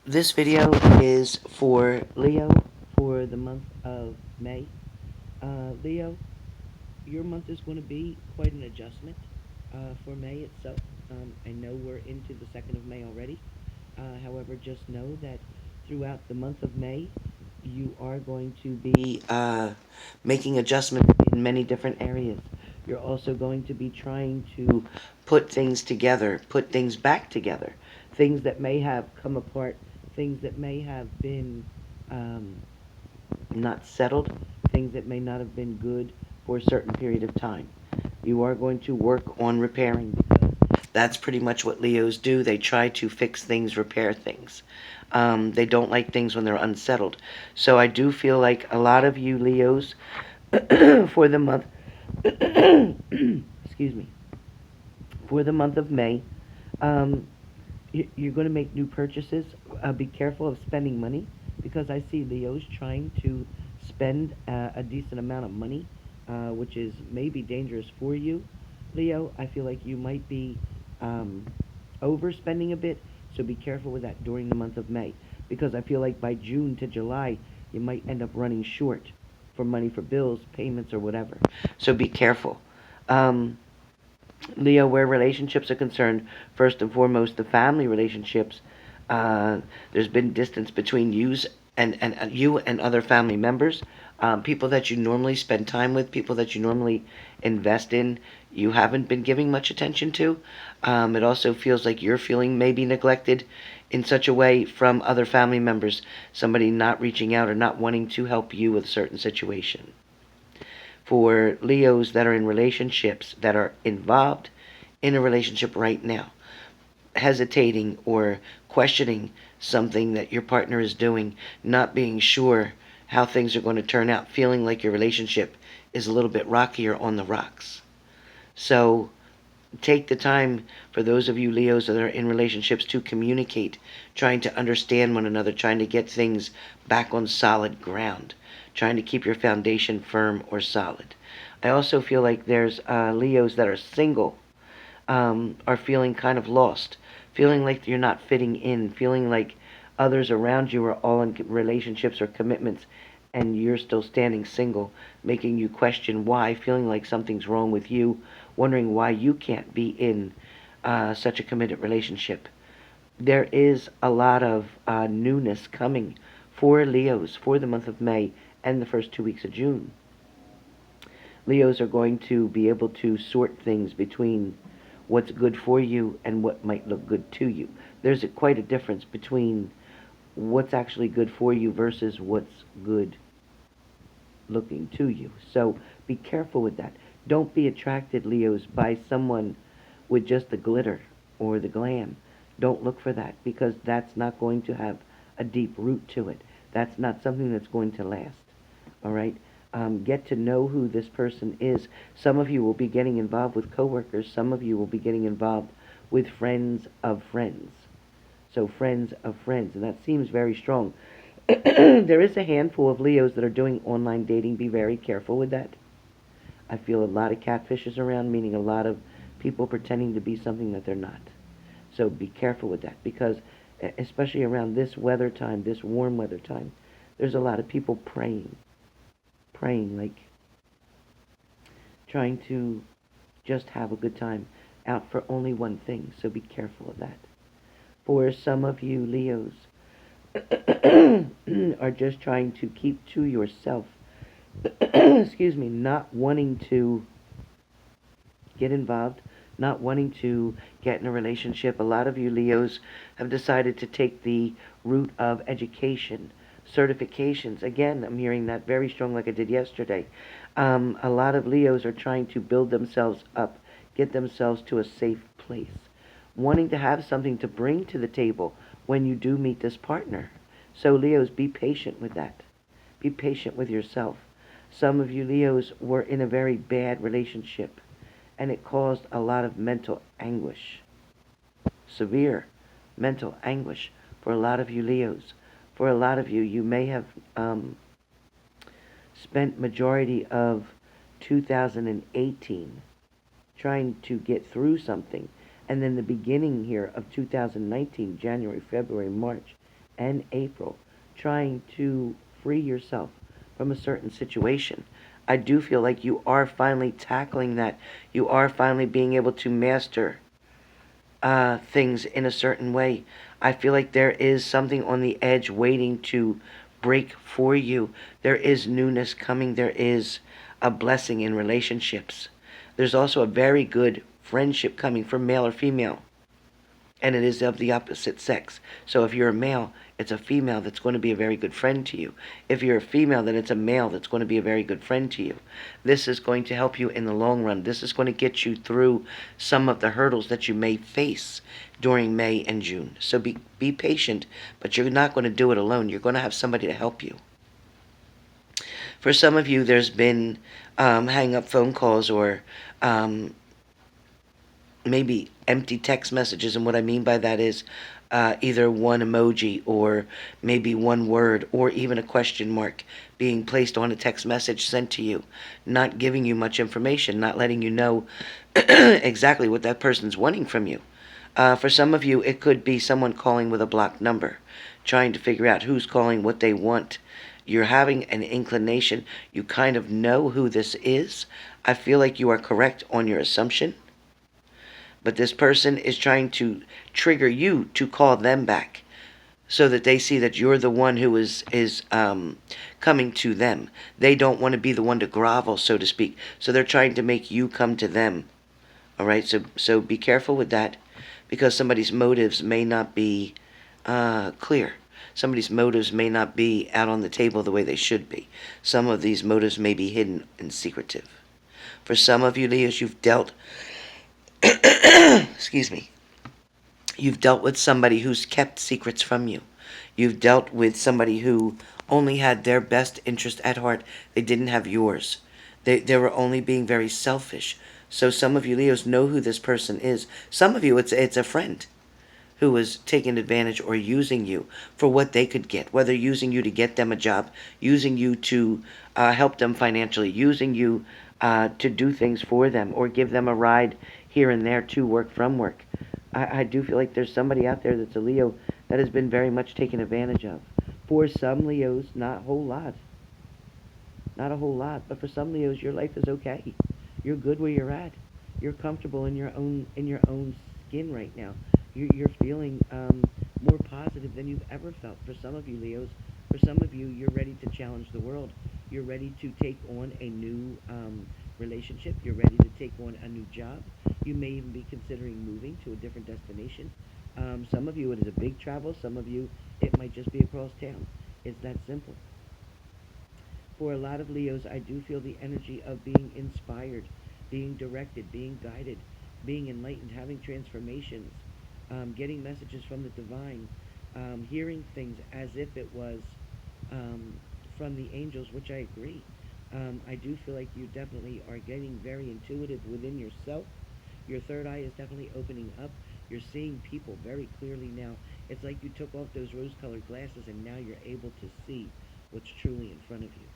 This video is for Leo for the month of May. Leo, your month is going to be quite an adjustment for May itself. I know we're into the 2nd of May already. However, just know that throughout the month of May, you are going to be making adjustments in many different areas. You're also going to be trying to put things together, put things back together, things that may have come apart, things that may have been um, not settled, things that may not have been good for a certain period of time. You are going to work on repairing because that's pretty much what Leos do. They try to fix things, repair things. They don't like things when they're unsettled. So I do feel like a lot of you Leos for the month, excuse me, for the month of May, um, you're going to make new purchases. Be careful of spending money because I see Leos trying to spend a decent amount of money, which is maybe dangerous for you. Leo, I feel like you might be um, overspending a bit, so be careful with that during the month of May because I feel like by June to July, you might end up running short for money for bills, payments, or whatever. So be careful. Um, Leo, where relationships are concerned, first and foremost, the family relationships, there's been distance between you and other family members, people that you normally spend time with, people that you normally invest in, you haven't been giving much attention to. It also feels like you're feeling maybe neglected in such a way from other family members, somebody not reaching out or not wanting to help you with a certain situation. For Leos that are in relationships, that are involved in a relationship right now, hesitating or questioning something that your partner is doing, not being sure how things are going to turn out, feeling like your relationship is a little bit rockier on the rocks. So take the time for those of you Leos that are in relationships to communicate, trying to understand one another, trying to get things back on solid ground, trying to keep your foundation firm or solid. I also feel like there's Leos that are single, are feeling kind of lost, feeling like you're not fitting in, feeling like others around you are all in relationships or commitments and you're still standing single, making you question why, feeling like something's wrong with you, wondering why you can't be in such a committed relationship. There is a lot of newness coming for Leos for the month of May and the first 2 weeks of June. Leos are going to be able to sort things between what's good for you and what might look good to you. There's quite a difference between what's actually good for you versus what's good looking to you. So be careful with that. Don't be attracted, Leos, by someone with just the glitter or the glam. Don't look for that because that's not going to have a deep root to it. That's not something that's going to last. All right? Get to know who this person is. Some of you will be getting involved with coworkers. Some of you will be getting involved with friends of friends. So friends of friends, and that seems very strong. There is a handful of Leos that are doing online dating. Be very careful with that. I feel a lot of catfishes around, meaning a lot of people pretending to be something that they're not. So be careful with that because especially around this weather time, this warm weather time, there's a lot of people praying, like trying to just have a good time out for only one thing. So be careful of that. For some of you Leos are just trying to keep to yourself, excuse me, not wanting to get involved, not wanting to get in a relationship. A lot of you Leos have decided to take the route of education, certifications. Again, I'm hearing that very strong like I did yesterday. A lot of Leos are trying to build themselves up, get themselves to a safe place, wanting to have something to bring to the table when you do meet this partner. So Leos, be patient with that. Be patient with yourself. Some of you Leos were in a very bad relationship and it caused a lot of mental anguish, severe mental anguish for a lot of you Leos. For a lot of you, you may have spent majority of 2018 trying to get through something, and then the beginning here of 2019, January, February, March, and April, trying to free yourself from a certain situation. I do feel like you are finally tackling that. You are finally being able to master things in a certain way. I feel like there is something on the edge waiting to break for you. There is newness coming. There is a blessing in relationships. There's also a very good friendship coming from male or female, and it is of the opposite sex. So if you're a male, it's a female that's going to be a very good friend to you. If you're a female, then it's a male that's going to be a very good friend to you. This is going to help you in the long run. This is going to get you through some of the hurdles that you may face during May and June. So be patient, but you're not going to do it alone. You're going to have somebody to help you. For some of you, there's been hang-up phone calls or maybe empty text messages, and what I mean by that is either one emoji or maybe one word or even a question mark being placed on a text message sent to you, not giving you much information, not letting you know exactly what that person's wanting from you. For some of you, it could be someone calling with a blocked number, trying to figure out who's calling, what they want. You're having an inclination. You kind of know who this is. I feel like you are correct on your assumption. But this person is trying to trigger you to call them back so that they see that you're the one who is coming to them. They don't want to be the one to grovel, so to speak. So they're trying to make you come to them. All right, so be careful with that, because somebody's motives may not be clear. Somebody's motives may not be out on the table the way they should be. Some of these motives may be hidden and secretive. For some of you, Leos, you've dealt excuse me, you've dealt with somebody who's kept secrets from you. You've dealt with somebody who only had their best interest at heart. They didn't have yours. They were only being very selfish. So some of you Leos know who this person is. Some of you, it's a friend who was taking advantage or using you for what they could get, whether using you to get them a job, using you to help them financially, using you to do things for them or give them a ride here and there to work, from work. I do feel like there's somebody out there that's a Leo that has been very much taken advantage of. For some Leos, not a whole lot. Not a whole lot, but for some Leos, your life is okay. You're good where you're at. You're comfortable in your own skin right now. You're feeling more positive than you've ever felt. For some of you Leos, for some of you, you're ready to challenge the world. You're ready to take on a new relationship. You're ready to take on a new job. You may even be considering moving to a different destination. Some of you, it is a big travel. Some of you, it might just be across town. It's that simple. For a lot of Leos, I do feel the energy of being inspired, being directed, being guided, being enlightened, having transformations, getting messages from the divine, hearing things as if it was from the angels, which I agree. I do feel like you definitely are getting very intuitive within yourself. Your third eye is definitely opening up. You're seeing people very clearly now. It's like you took off those rose-colored glasses and now you're able to see what's truly in front of you.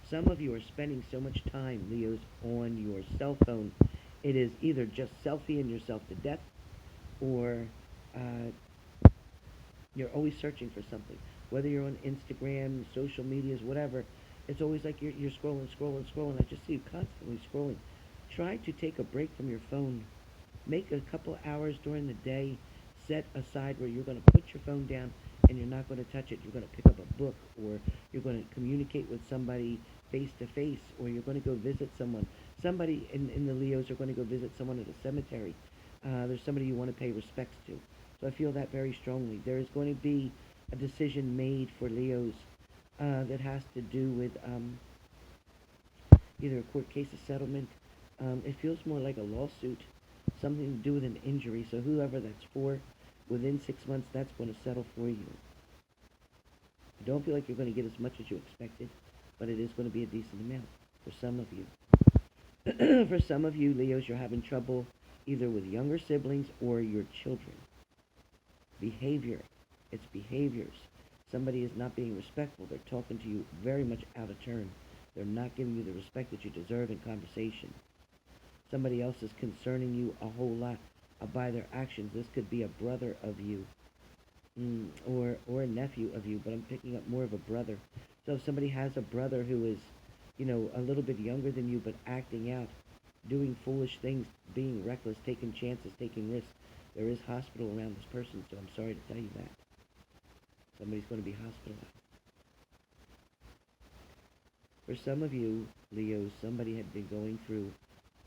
Some of you are spending so much time, Leos, on your cell phone. It is either just selfieing yourself to death or you're always searching for something. Whether you're on Instagram, social medias, whatever, it's always like you're scrolling, scrolling, scrolling. I just see you constantly scrolling. Try to take a break from your phone. Make a couple hours during the day. Set aside where you're going to put your phone down and you're not going to touch it. You're going to pick up a book, or you're going to communicate with somebody face to face, or you're going to go visit someone. Somebody in the Leos are going to go visit someone at a cemetery. There's somebody you want to pay respects to. So I feel that very strongly. There is going to be a decision made for Leos that has to do with either a court case, a settlement. It feels more like a lawsuit, something to do with an injury. So whoever that's for, within 6 months, that's going to settle for you. I don't feel like you're going to get as much as you expected, but it is going to be a decent amount for some of you. For some of you, Leos, you're having trouble either with younger siblings or your children. Behavior. It's behaviors. Somebody is not being respectful. They're talking to you very much out of turn. They're not giving you the respect that you deserve in conversation. Somebody else is concerning you a whole lot by their actions. This could be a brother of you or a nephew of you, but I'm picking up more of a brother. So if somebody has a brother who is, a little bit younger than you, but acting out, doing foolish things, being reckless, taking chances, taking risks, there is hospital around this person, so I'm sorry to tell you that. Somebody's going to be hospitalized. For some of you, Leos, somebody had been going through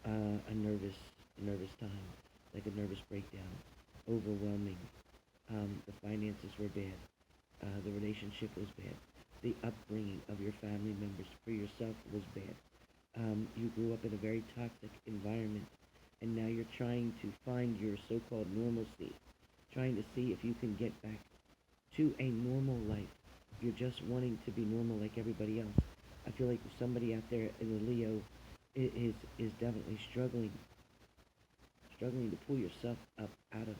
a nervous time, like a nervous breakdown, overwhelming. The finances were bad. The relationship was bad. The upbringing of your family members for yourself was bad. You grew up in a very toxic environment, and now you're trying to find your so-called normalcy, trying to see if you can get back to a normal life. You're just wanting to be normal like everybody else. I feel like somebody out there in the Leo is definitely struggling to pull yourself up out of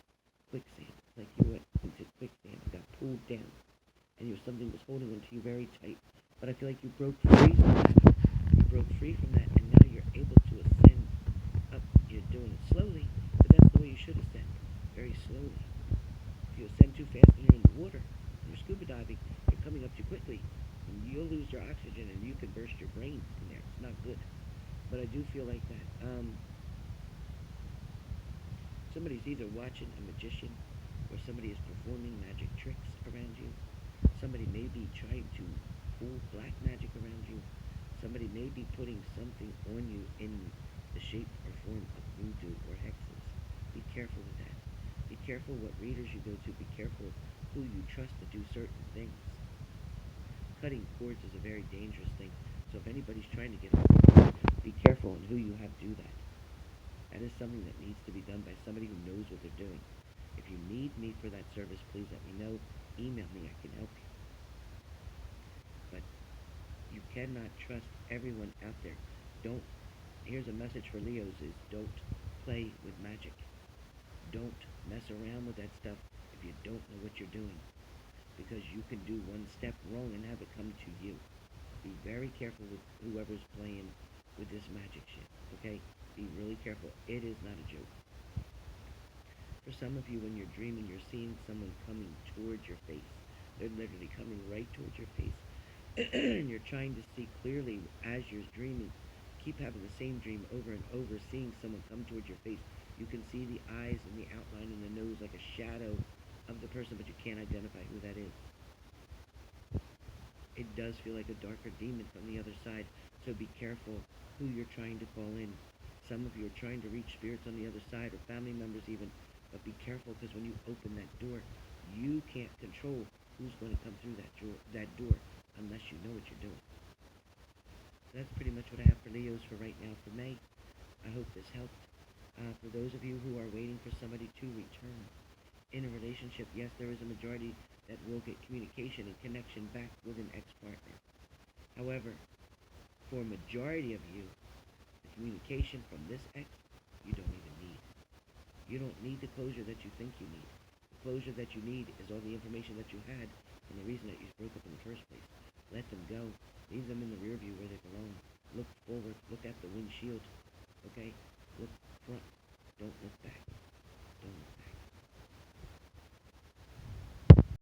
quicksand. Like you went into quicksand and got pulled down, and something was holding onto you very tight. But I feel like you broke free from that. You broke free from that, and now you're able to ascend up. You're doing it slowly, but that's the way you should ascend, very slowly. If you ascend too fast and you're in the water, and you're scuba diving, you're coming up too quickly, and you'll lose your oxygen, and you can burst your brain in there. It's not good. But I do feel like that. Somebody's either watching a magician, or somebody is performing magic tricks around you. Somebody may be trying to pull black magic around you. Somebody may be putting something on you in the shape or form of voodoo or hexes. Be careful with that. Be careful what readers you go to. Be careful who you trust to do certain things. Cutting cords is a very dangerous thing. So if anybody's trying to get a hold, be careful on who you have do that. That is something that needs to be done by somebody who knows what they're doing. If you need me for that service, please let me know. Email me. I can help you. But you cannot trust everyone out there. Here's a message for Leos is don't play with magic. Don't mess around with that stuff if you don't know what you're doing. Because you can do one step wrong and have it come to you. Be very careful with whoever's playing with this magic shit, okay? Be really careful. It is not a joke. For some of you, when you're dreaming, you're seeing someone coming towards your face. They're literally coming right towards your face. And you're trying to see clearly as you're dreaming. Keep having the same dream over and over, seeing someone come towards your face. You can see the eyes and the outline and the nose like a shadow of the person, but you can't identify who that is. It does feel like a darker demon from the other side, so be careful who you're trying to call in. Some of you are trying to reach spirits on the other side, or family members even, but be careful, because when you open that door, you can't control who's going to come through that door unless you know what you're doing. So that's pretty much what I have for Leos for right now for May. I hope this helped. For those of you who are waiting for somebody to return in a relationship, yes, there is a majority that will get communication and connection back with an ex-partner. However, for a majority of you, the communication from this ex, you don't even need. You don't need the closure that you think you need. The closure that you need is all the information that you had and the reason that you broke up in the first place. Let them go. Leave them in the rear view where they belong. Look forward. Look at the windshield. Okay? Look front. Don't look back. Don't look